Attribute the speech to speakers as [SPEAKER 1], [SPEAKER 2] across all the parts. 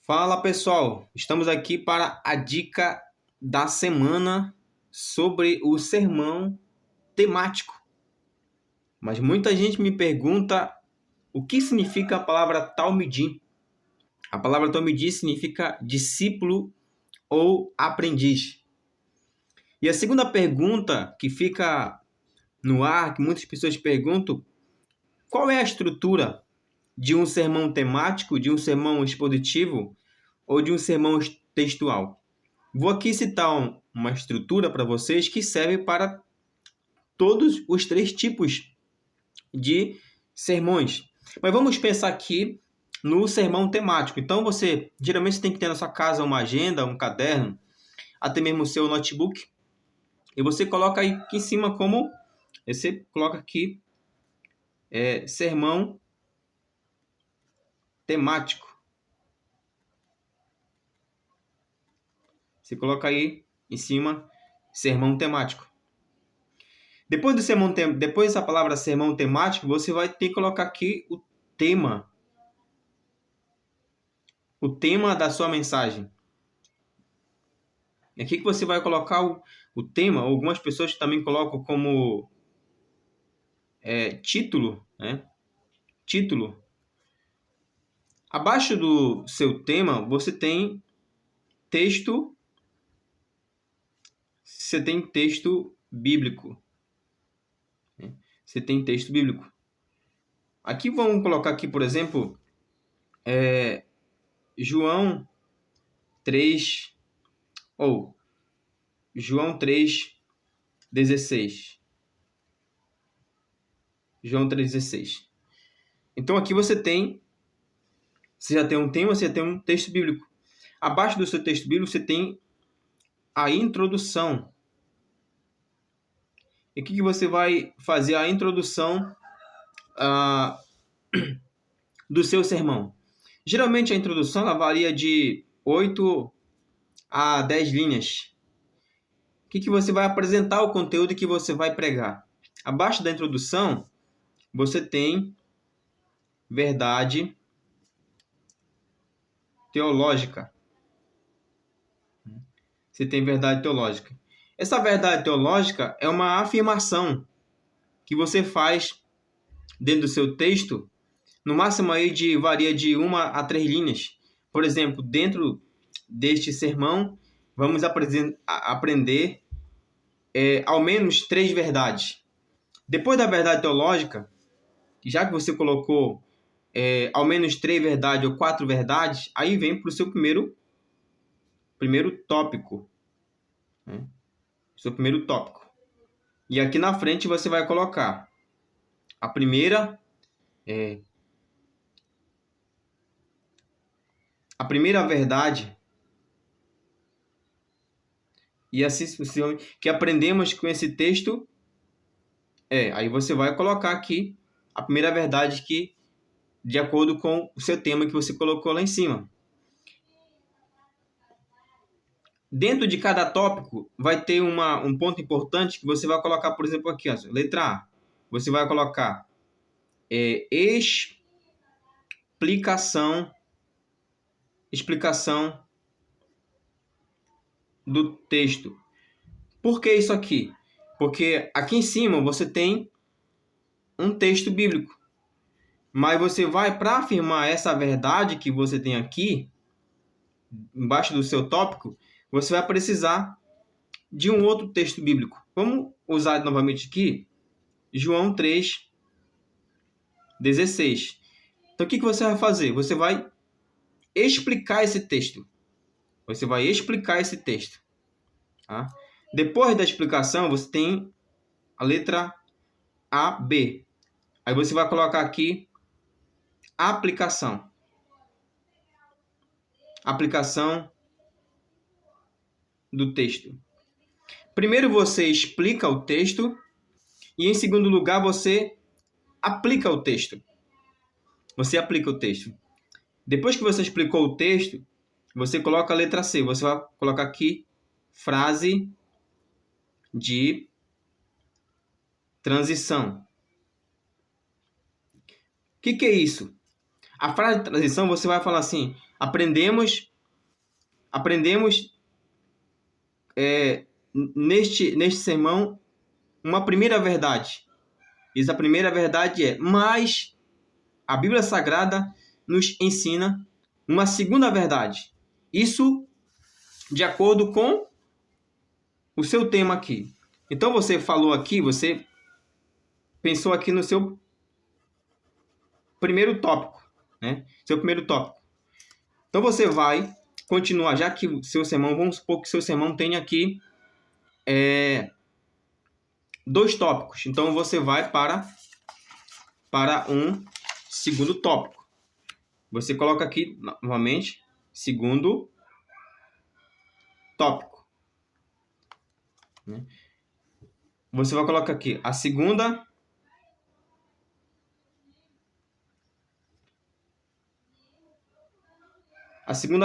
[SPEAKER 1] Fala pessoal, estamos aqui para a dica da semana sobre o sermão temático. Mas muita gente me pergunta o que significa a palavra talmidim. A palavra talmidim significa discípulo ou aprendiz. E a segunda pergunta que fica no ar, que muitas pessoas perguntam, qual é a estrutura de um sermão temático, de um sermão expositivo ou de um sermão textual? Vou aqui citar uma estrutura para vocês que serve para todos os três tipos de sermões. Mas vamos pensar aqui no sermão temático. Então, geralmente tem que ter na sua casa uma agenda, um caderno, até mesmo o seu notebook. E você coloca aí aqui em cima você coloca aqui sermão temático. Você coloca aí em cima sermão temático. Depois dessa palavra sermão temático, você vai ter que colocar aqui o tema. O tema da sua mensagem. É aqui que você vai colocar o tema. Algumas pessoas também colocam como título, né? Título. Abaixo do seu tema, você tem texto. Você tem texto bíblico. Você tem texto bíblico. Aqui vamos colocar aqui, por exemplo, João 3 ou João 3:16. João 3:16. Então aqui você já tem um tema, você já tem um texto bíblico. Abaixo do seu texto bíblico você tem a introdução. E aqui que você vai fazer a introdução do seu sermão. Geralmente a introdução ela varia de 8 a 10 linhas. Que você vai apresentar o conteúdo que você vai pregar. Abaixo da introdução, você tem verdade teológica. Você tem verdade teológica. Essa verdade teológica é uma afirmação que você faz dentro do seu texto, no máximo aí varia de 1 a 3 linhas. Por exemplo, dentro deste sermão, vamos aprender ao menos 3 verdades. Depois da verdade teológica, já que você colocou ao menos 3 verdades ou 4 verdades, aí vem para o seu primeiro tópico. Né? Seu primeiro tópico. E aqui na frente você vai colocar a primeira verdade e assim que aprendemos com esse texto aí você vai colocar aqui a primeira verdade que de acordo com o seu tema que você colocou lá em cima. Dentro de cada tópico vai ter um ponto importante que você vai colocar, por exemplo, aqui, ó, letra A. Você vai colocar explicação do texto. Por que isso aqui? Porque aqui em cima você tem um texto bíblico. Mas você vai, para afirmar essa verdade que você tem aqui, embaixo do seu tópico, você vai precisar de um outro texto bíblico. Vamos usar novamente aqui João 3:16. Então, o que você vai fazer? Você vai explicar esse texto. Você vai explicar esse texto. Tá? Depois da explicação, você tem a letra A, B. Aí você vai colocar aqui aplicação. Aplicação do texto. Primeiro você explica o texto e em segundo lugar você aplica o texto. Você aplica o texto. Depois que você explicou o texto, você coloca a letra C. Você vai colocar aqui frase de transição. O que é isso? A frase de transição você vai falar assim: aprendemos neste sermão uma primeira verdade. Essa primeira verdade é: mas a Bíblia Sagrada nos ensina uma segunda verdade. Isso de acordo com o seu tema aqui. Então você falou aqui, você pensou aqui no seu primeiro tópico, né? Seu primeiro tópico. Então você vai continuar, já que o seu sermão, vamos supor que o seu sermão tenha aqui 2 tópicos. Então você vai para um segundo tópico. Você coloca aqui novamente segundo tópico, né? Você vai colocar aqui a segunda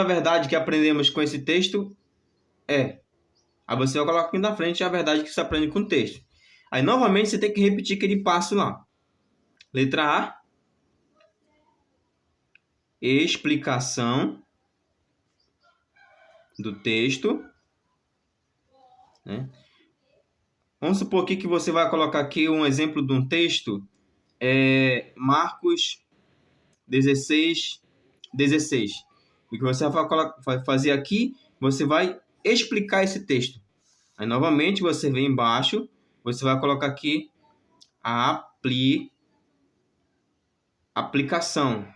[SPEAKER 1] verdade que aprendemos com esse texto é. Aí você vai colocar aqui na frente a verdade que você aprende com o texto. Aí novamente você tem que repetir aquele passo lá. Letra A. Explicação do texto, né? Vamos supor aqui que você vai colocar aqui um exemplo de um texto, Marcos 16. O que você vai fazer aqui, você vai explicar esse texto. Aí novamente você vem embaixo, você vai colocar aqui a aplicação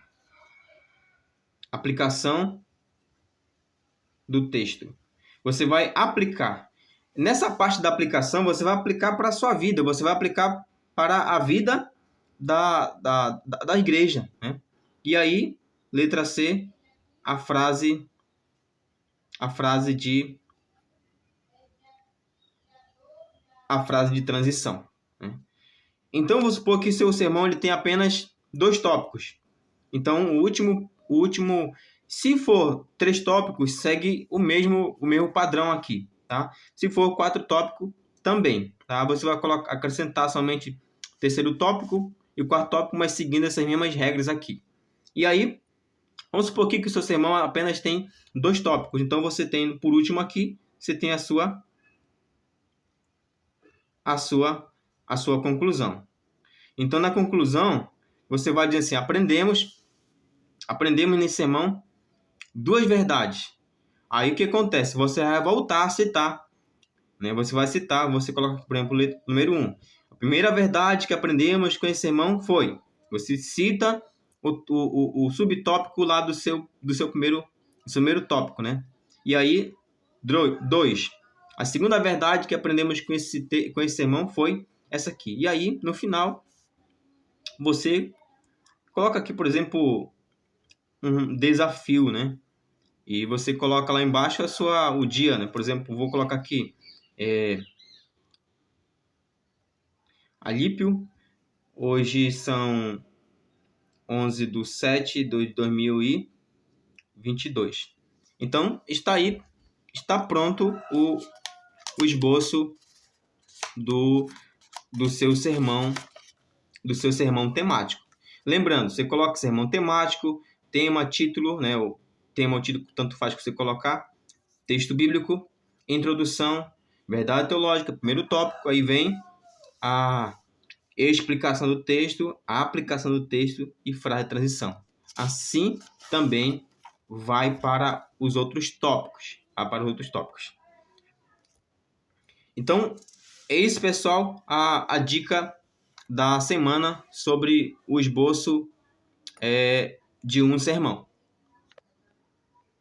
[SPEAKER 1] do texto. Você vai aplicar. Nessa parte da aplicação, você vai aplicar para a sua vida, você vai aplicar para a vida da igreja, né? E aí, letra C, a frase de transição, né? Então, vamos supor que seu sermão ele tem apenas 2 tópicos. Então, o último, se for 3 tópicos, segue o mesmo padrão aqui, tá? Se for 4 tópicos, também, tá? Você vai acrescentar somente o terceiro tópico e o quarto tópico, mas seguindo essas mesmas regras aqui. E aí, vamos supor que o seu sermão apenas tem 2 tópicos. Então, você tem, por último aqui, você tem a sua conclusão. Então, na conclusão, você vai dizer assim: aprendemos nesse sermão 2 verdades. Aí o que acontece? Você vai voltar a citar, né? Você vai citar, você coloca, por exemplo, número 1. A primeira verdade que aprendemos com esse sermão foi. Você cita o subtópico lá do seu primeiro tópico, né? E aí, 2. A segunda verdade que aprendemos com esse sermão foi essa aqui. E aí, no final, você coloca aqui, por exemplo, um desafio, né? E você coloca lá embaixo o dia, né? Por exemplo, vou colocar aqui Alípio. Hoje são 11/7/2022. Então, está pronto o esboço do seu sermão temático. Lembrando, você coloca sermão temático, tema, título, né? O tema ou título, tanto faz que você colocar. Texto bíblico, introdução, verdade teológica, primeiro tópico, aí vem a explicação do texto, a aplicação do texto e frase de transição. Assim também vai para os outros tópicos. Então, é isso, pessoal, a dica da semana sobre o esboço de um sermão.